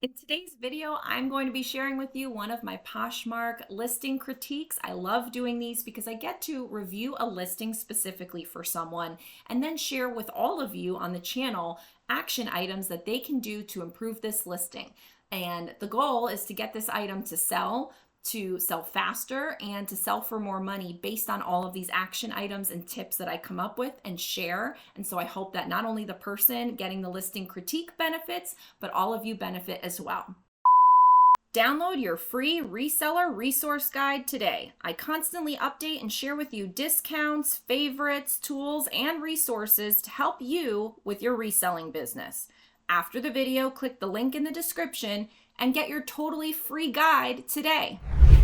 In today's video, I'm going to be sharing with you one of my Poshmark listing critiques. I love doing these because I get to review a listing specifically for someone and then share with all of you on the channel action items that they can do to improve this listing. And the goal is to get this item to sell faster, and to sell for more money based on all of these action items and tips that I come up with and share. And so I hope that not only the person getting the listing critique benefits, but all of you benefit as well. Download your free reseller resource guide today. I constantly update and share with you discounts, favorites, tools, and resources to help you with your reselling business. After the video, click the link in the description and get your totally free guide today.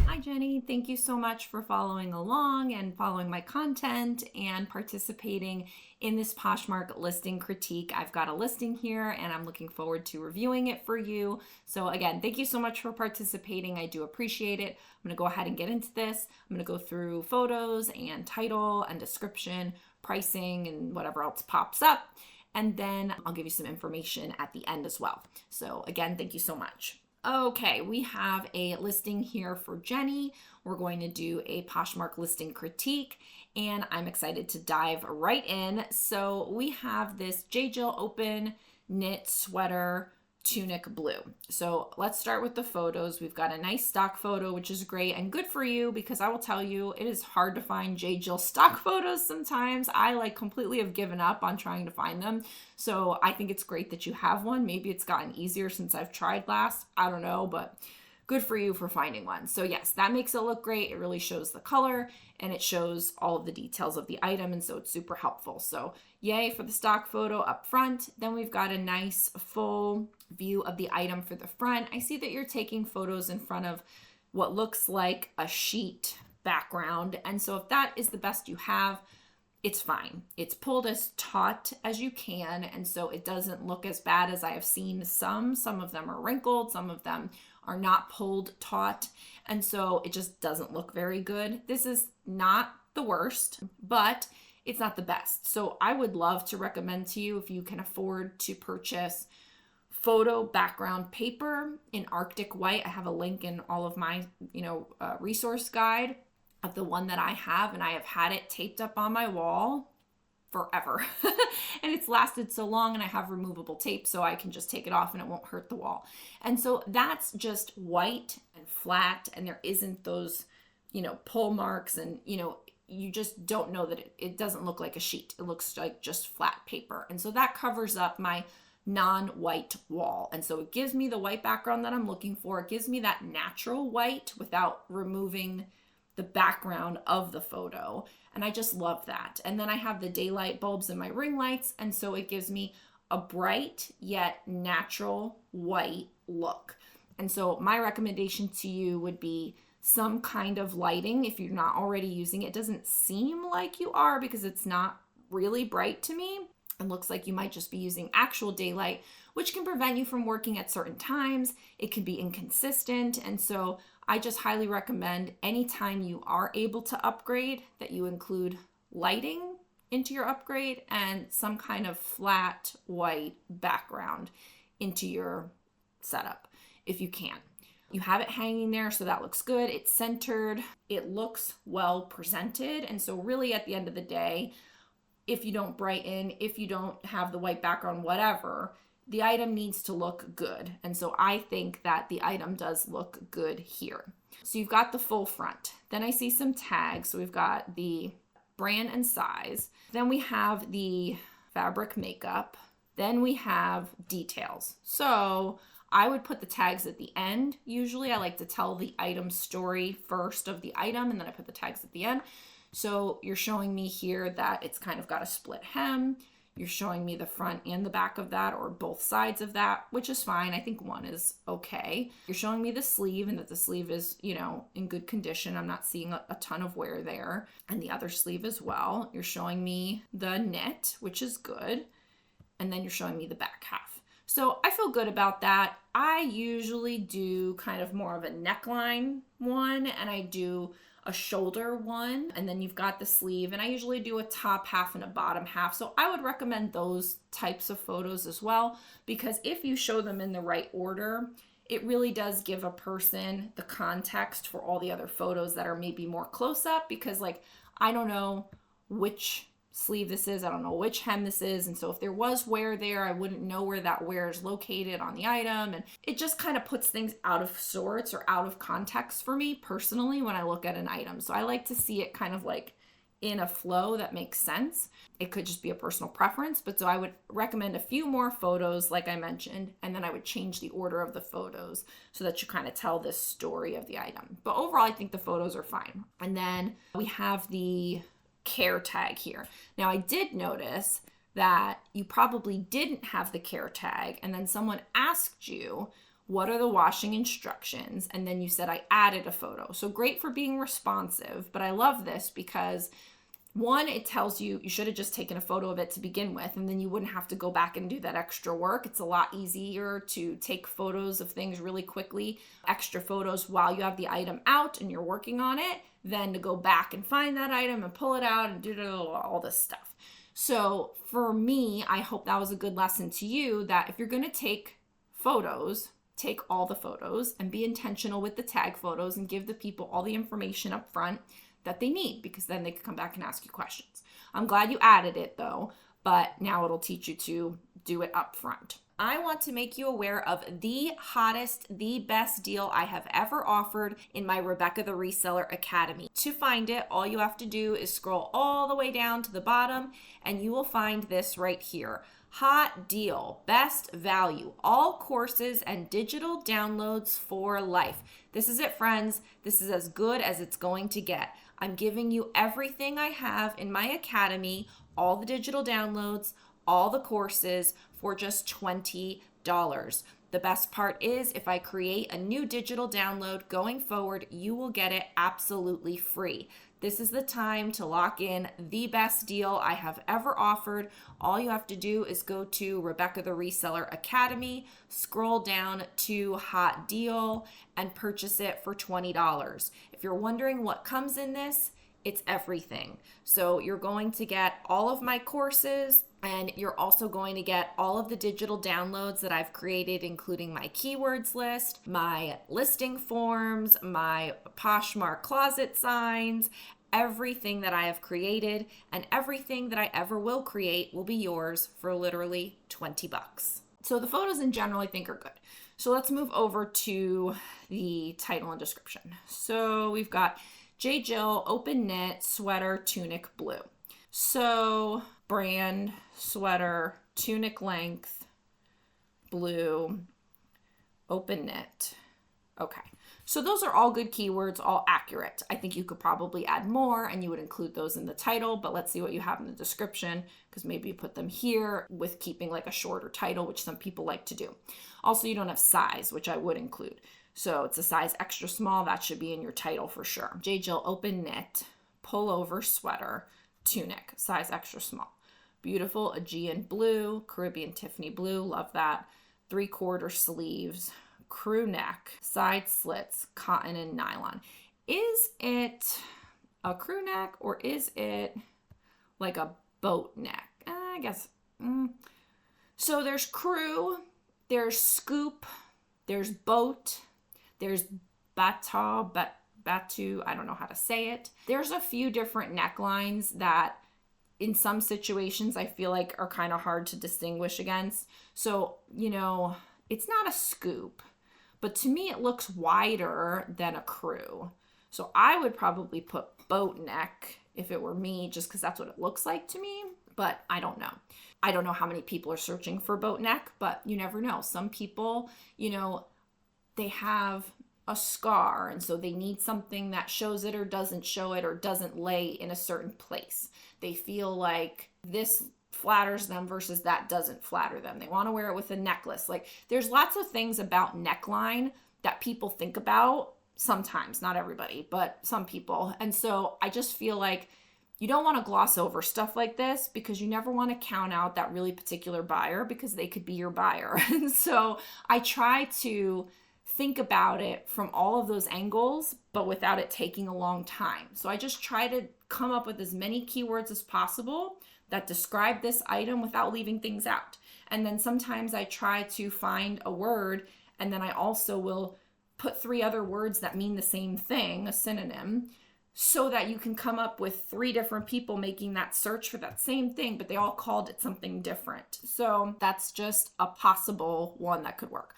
Hi Jenny, thank you so much for following along and following my content and participating in this Poshmark listing critique. I've got a listing here and I'm looking forward to reviewing it for you. So again, thank you so much for participating. I do appreciate it. I'm gonna go ahead and get into this. I'm gonna go through photos and title and description, pricing, and whatever else pops up. And then I'll give you some information at the end as well. So again, thank you so much. Okay, we have a listing here for Jenny. We're going to do a Poshmark listing critique, and I'm excited to dive right in. So we have this J. Jill open knit sweater tunic blue. So let's start with the photos. We've got a nice stock photo, which is great and good for you, because I will tell you, it is hard to find J. Jill stock photos sometimes. I completely have given up on trying to find them. So I think it's great that you have one. Maybe it's gotten easier since I've tried last. I don't know, but good for you for finding one. So yes, that makes it look great. It really shows the color and it shows all of the details of the item. And so it's super helpful. So yay for the stock photo up front. Then we've got a nice full view of the item for the front. I see that you're taking photos in front of what looks like a sheet background. And so if that is the best you have, it's fine. It's pulled as taut as you can. And so it doesn't look as bad as I have seen some. Some of them are wrinkled. Some of them are not pulled taut. And so it just doesn't look very good. This is not the worst, but it's not the best. So I would love to recommend to you, if you can afford to purchase photo background paper in Arctic white. I have a link in all of my, resource guide of the one that I have, and I have had it taped up on my wall forever. And it's lasted so long, and I have removable tape so I can just take it off and it won't hurt the wall. And so that's just white and flat, and there isn't those, pull marks, and, you just don't know that it doesn't look like a sheet. It looks like just flat paper. And so that covers up my non-white wall. And so it gives me the white background that I'm looking for. It gives me that natural white without removing the background of the photo. And I just love that. And then I have the daylight bulbs in my ring lights. And so it gives me a bright yet natural white look. And so my recommendation to you would be some kind of lighting if you're not already using it. It doesn't seem like you are because it's not really bright to me. It looks like you might just be using actual daylight, which can prevent you from working at certain times. It can be inconsistent. And so I just highly recommend anytime you are able to upgrade that you include lighting into your upgrade and some kind of flat white background into your setup if you can. You have it hanging there, so that looks good. It's centered. It looks well presented. And so really at the end of the day, if you don't brighten, if you don't have the white background, whatever, the item needs to look good. And so I think that the item does look good here. So you've got the full front. Then I see some tags. So we've got the brand and size. Then we have the fabric makeup. Then we have details. So I would put the tags at the end. Usually I like to tell the item story first of the item, and then I put the tags at the end. So you're showing me here that it's kind of got a split hem. You're showing me the front and the back of that, or both sides of that, which is fine. I think one is okay. You're showing me the sleeve, and that the sleeve is, in good condition. I'm not seeing a ton of wear there. And the other sleeve as well. You're showing me the knit, which is good. And then you're showing me the back half. So I feel good about that. I usually do kind of more of a neckline one, and I do a shoulder one, and then you've got the sleeve, and I usually do a top half and a bottom half. So I would recommend those types of photos as well, because if you show them in the right order, it really does give a person the context for all the other photos that are maybe more close up, because like, I don't know which sleeve this is, I don't know which hem this is, and so if there was wear there, I wouldn't know where that wear is located on the item, and it just kind of puts things out of sorts or out of context for me personally when I look at an item. So I like to see it kind of like in a flow that makes sense. It could just be a personal preference, but so I would recommend a few more photos like I mentioned, and then I would change the order of the photos so that you kind of tell this story of the item. But overall, I think the photos are fine. And then we have the care tag here. Now I did notice that you probably didn't have the care tag, and then someone asked you, what are the washing instructions? And then you said, I added a photo. So great for being responsive, but I love this because one, it tells you should have just taken a photo of it to begin with, and then you wouldn't have to go back and do that extra work. It's a lot easier to take photos of things really quickly, extra photos while you have the item out and you're working on it, than to go back and find that item and pull it out and do all this stuff. So for me, I hope that was a good lesson to you, that if you're going to take photos, take all the photos and be intentional with the tag photos and give the people all the information up front that they need, because then they can come back and ask you questions. I'm glad you added it though, but now it'll teach you to do it up front. I want to make you aware of the hottest, the best deal I have ever offered in my Rebecca the Reseller Academy. To find it, all you have to do is scroll all the way down to the bottom and you will find this right here. Hot deal, best value, all courses and digital downloads for life. This is it, friends. This is as good as it's going to get. I'm giving you everything I have in my academy, all the digital downloads, all the courses for just $20. The best part is if I create a new digital download going forward, you will get it absolutely free. This is the time to lock in the best deal I have ever offered. All you have to do is go to Rebecca the Reseller Academy, scroll down to Hot Deal, and purchase it for $20. If you're wondering what comes in this, it's everything. So you're going to get all of my courses, and you're also going to get all of the digital downloads that I've created, including my keywords list, my listing forms, my Poshmark closet signs, everything that I have created, and everything that I ever will create will be yours for literally $20. So the photos in general I think are good. So let's move over to the title and description. So we've got J. Jill open knit sweater tunic blue. So brand, sweater, tunic length, blue, open knit. Okay, so those are all good keywords, all accurate. I think you could probably add more and you would include those in the title, but let's see what you have in the description, because maybe you put them here with keeping like a shorter title, which some people like to do. Also, you don't have size, which I would include. So it's a size extra small, that should be in your title for sure. J. Jill open knit, pullover sweater, tunic, size extra small. Beautiful Aegean blue, Caribbean Tiffany blue, love that. 3/4 sleeves, crew neck, side slits, cotton and nylon. Is it a crew neck or is it like a boat neck? I guess. So there's crew, there's scoop, there's boat, there's batu, I don't know how to say it. There's a few different necklines that in some situations I feel like are kind of hard to distinguish against. So, you know, it's not a scoop, but to me it looks wider than a crew. So I would probably put boat neck if it were me, just because that's what it looks like to me, but I don't know. I don't know how many people are searching for boat neck, but you never know. Some people, you know, they have a scar, and so they need something that shows it or doesn't show it or doesn't lay in a certain place. They feel like this flatters them versus that doesn't flatter them. They want to wear it with a necklace. Like, there's lots of things about neckline that people think about sometimes, not everybody, but some people. And so I just feel like you don't want to gloss over stuff like this, because you never want to count out that really particular buyer, because they could be your buyer. And so I try to think about it from all of those angles, but without it taking a long time. So I just try to come up with as many keywords as possible that describe this item without leaving things out. And then sometimes I try to find a word, and then I also will put 3 other words that mean the same thing, a synonym, so that you can come up with 3 different people making that search for that same thing, but they all called it something different. So that's just a possible one that could work.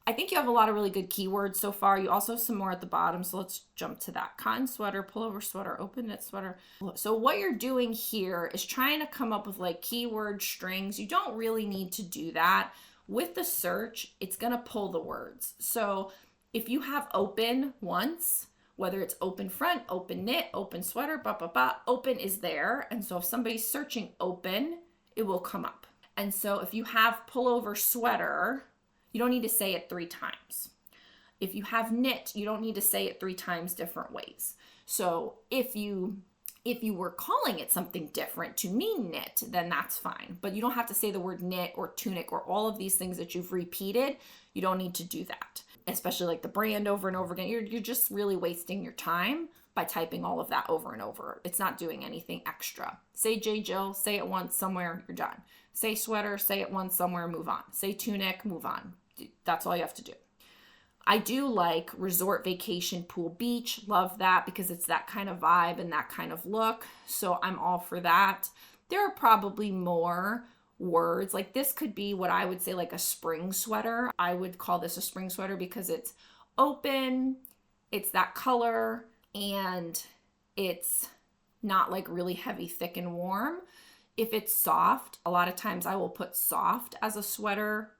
I think you have a lot of really good keywords so far. You also have some more at the bottom, so let's jump to that. Cotton sweater, pullover sweater, open knit sweater. So what you're doing here is trying to come up with like keyword strings. You don't really need to do that. With the search, it's gonna pull the words. So if you have open once, whether it's open front, open knit, open sweater, open is there. And so if somebody's searching open, it will come up. And so if you have pullover sweater, you don't need to say it 3 times. If you have knit, you don't need to say it 3 times different ways. So if you were calling it something different to mean knit, then that's fine. But you don't have to say the word knit or tunic or all of these things that you've repeated. You don't need to do that, especially like the brand over and over again. You're just really wasting your time by typing all of that over and over. It's not doing anything extra. Say J. Jill, say it once somewhere, you're done. Say sweater, say it once somewhere, move on. Say tunic, move on. That's all you have to do. I do like resort, vacation, pool, beach. Love that because it's that kind of vibe and that kind of look. So I'm all for that. There are probably more words. Like this could be what I would say like a spring sweater. I would call this a spring sweater because it's open, it's that color, and it's not like really heavy, thick, and warm. If it's soft, a lot of times I will put soft as a sweater,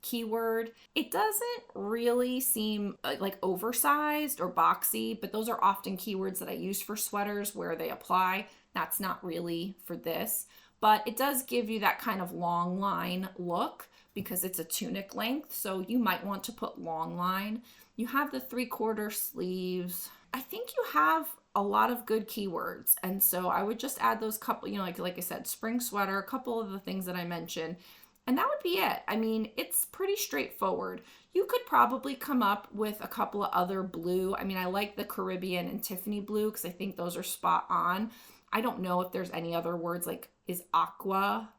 keyword. It doesn't really seem like oversized or boxy, but those are often keywords that I use for sweaters where they apply. That's not really for this, but it does give you that kind of long line look because it's a tunic length. So you might want to put long line. You have the 3/4 sleeves. I think you have a lot of good keywords. And so I would just add those couple, like I said, spring sweater, a couple of the things that I mentioned, and that would be it. I mean, it's pretty straightforward. You could probably come up with a couple of other blue. I mean, I like the Caribbean and Tiffany blue because I think those are spot on. I don't know if there's any other words, like is aqua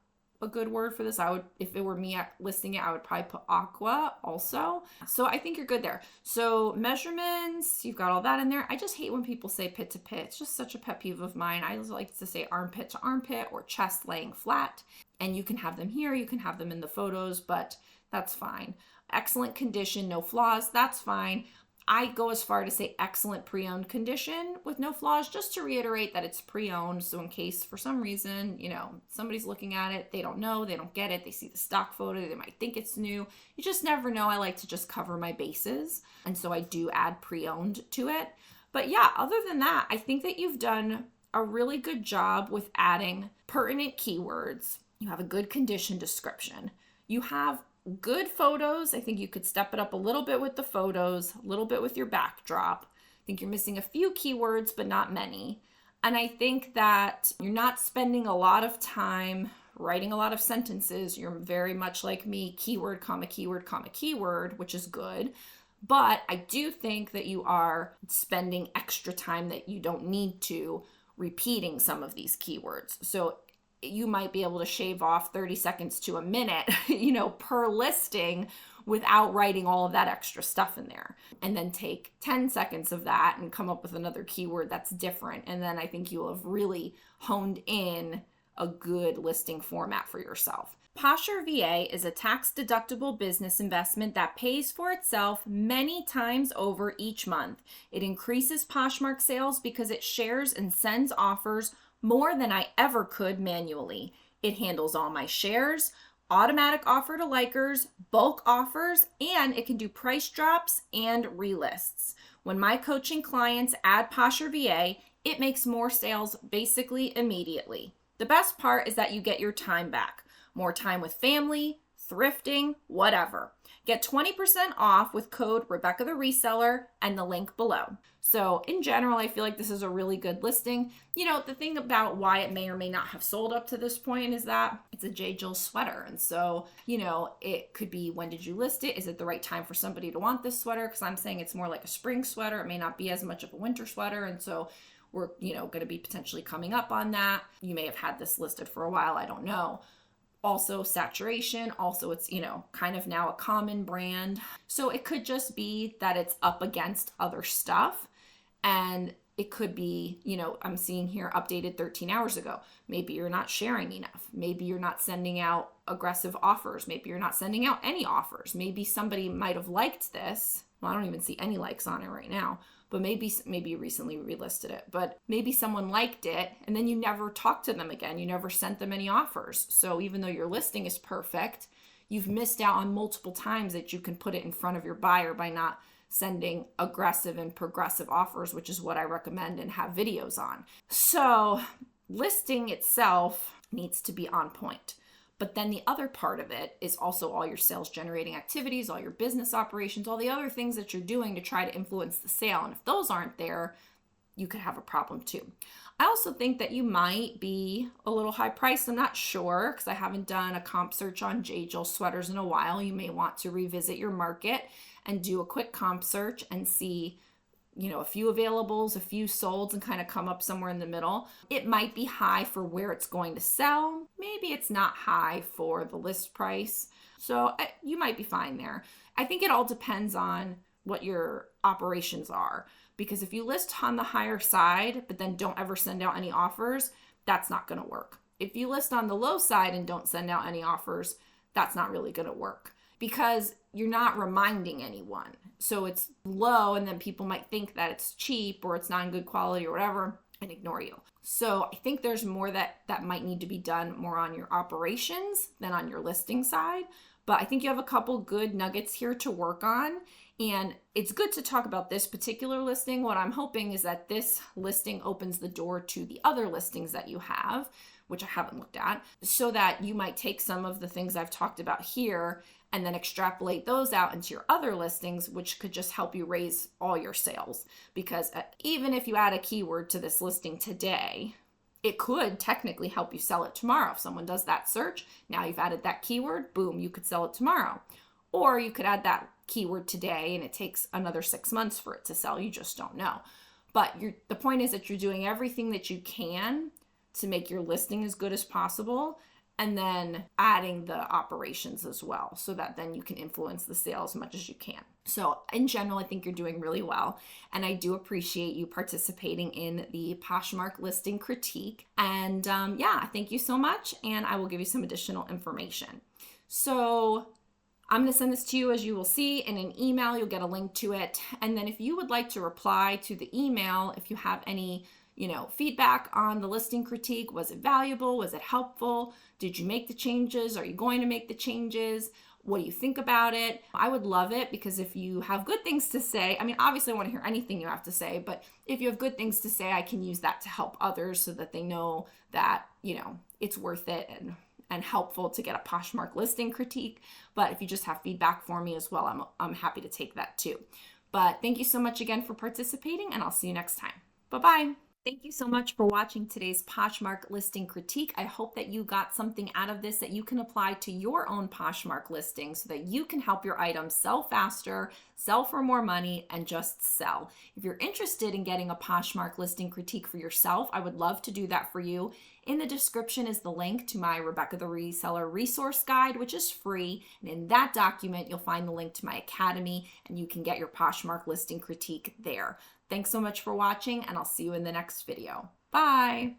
a good word for this? If it were me listing it, I would probably put aqua also. So I think you're good there. So measurements, you've got all that in there. I just hate when people say pit to pit. It's just such a pet peeve of mine. I like to say armpit to armpit or chest laying flat. And you can have them here, you can have them in the photos, but that's fine. Excellent condition, no flaws, that's fine. I go as far to say excellent pre-owned condition with no flaws, just to reiterate that it's pre-owned. So in case for some reason, somebody's looking at it, they don't know, they don't get it, they see the stock photo, they might think it's new. You just never know. I like to just cover my bases. And so I do add pre-owned to it. But yeah, other than that, I think that you've done a really good job with adding pertinent keywords. You have a good condition description. You have good photos. I think you could step it up a little bit with the photos, a little bit with your backdrop. I think you're missing a few keywords, but not many. And I think that you're not spending a lot of time writing a lot of sentences. You're very much like me, keyword, comma, keyword, comma, keyword, which is good. But I do think that you are spending extra time that you don't need to repeating some of these keywords. So you might be able to shave off 30 seconds to a minute, per listing without writing all of that extra stuff in there. And then take 10 seconds of that and come up with another keyword that's different. And then I think you'll have really honed in a good listing format for yourself. Posher VA is a tax-deductible business investment that pays for itself many times over each month. It increases Poshmark sales because it shares and sends offers more than I ever could manually. It handles all my shares, automatic offer to likers, bulk offers, and it can do price drops and relists. When my coaching clients add Posher VA, it makes more sales basically immediately. The best part is that you get your time back. More time with family, thrifting, whatever. Get 20% off with code Rebecca the Reseller and the link below. So in general, I feel like this is a really good listing. You know, the thing about why it may or may not have sold up to this point is that it's a J. Jill sweater. And so, you know, it could be, when did you list it? Is it the right time for somebody to want this sweater? Because I'm saying it's more like a spring sweater. It may not be as much of a winter sweater. And so we're, you know, going to be potentially coming up on that. You may have had this listed for a while. I don't know. Also saturation, also it's, you know, kind of now a common brand. So it could just be that it's up against other stuff, and it could be, you know, I'm seeing here updated 13 hours ago. Maybe you're not sharing enough. Maybe you're not sending out aggressive offers. Maybe you're not sending out any offers. Maybe somebody might have liked this. Well, I don't even see any likes on it right now, but maybe you recently relisted it, but maybe someone liked it and then you never talked to them again. You never sent them any offers. So even though your listing is perfect, you've missed out on multiple times that you can put it in front of your buyer by not sending aggressive and progressive offers, which is what I recommend and have videos on. So listing itself needs to be on point. But then the other part of it is also all your sales generating activities, all your business operations, all the other things that you're doing to try to influence the sale. And if those aren't there, you could have a problem too. I also think that you might be a little high priced. I'm not sure because I haven't done a comp search on J. Jill sweaters in a while. You may want to revisit your market and do a quick comp search and see, you know, a few availables, a few solds, and kind of come up somewhere in the middle. It might be high for where it's going to sell. Maybe it's not high for the list price. So you might be fine there. I think it all depends on what your operations are, because if you list on the higher side, but then don't ever send out any offers, that's not going to work. If you list on the low side and don't send out any offers, that's not really going to work, because you're not reminding anyone. So it's low and then people might think that it's cheap or it's not in good quality or whatever and ignore you. So I think there's more that might need to be done more on your operations than on your listing side. But I think you have a couple good nuggets here to work on. And it's good to talk about this particular listing. What I'm hoping is that this listing opens the door to the other listings that you have, which I haven't looked at, so that you might take some of the things I've talked about here and then extrapolate those out into your other listings, which could just help you raise all your sales. Because even if you add a keyword to this listing today, it could technically help you sell it tomorrow. If someone does that search, now you've added that keyword, boom, you could sell it tomorrow. Or you could add that keyword today and it takes another 6 months for it to sell. You just don't know. But the point is that you're doing everything that you can to make your listing as good as possible, and then adding the operations as well, so that then you can influence the sale as much as you can. So in general, I think you're doing really well. And I do appreciate you participating in the Poshmark listing critique. And yeah, thank you so much. And I will give you some additional information. So I'm going to send this to you, as you will see, in an email. You'll get a link to it. And then if you would like to reply to the email, if you have any feedback on the listing critique, was it valuable? Was it helpful? Did you make the changes? Are you going to make the changes? What do you think about it? I would love it, because if you have good things to say, I mean, obviously I want to hear anything you have to say, but if you have good things to say, I can use that to help others so that they know that, it's worth it and helpful to get a Poshmark listing critique. But if you just have feedback for me as well, I'm happy to take that too. But thank you so much again for participating, and I'll see you next time. Bye-bye. Thank you so much for watching today's Poshmark listing critique. I hope that you got something out of this that you can apply to your own Poshmark listing so that you can help your items sell faster, sell for more money, and just sell. If you're interested in getting a Poshmark listing critique for yourself, I would love to do that for you. In the description is the link to my Rebecca the Reseller resource guide, which is free. And in that document, you'll find the link to my academy, and you can get your Poshmark listing critique there. Thanks so much for watching, and I'll see you in the next video. Bye.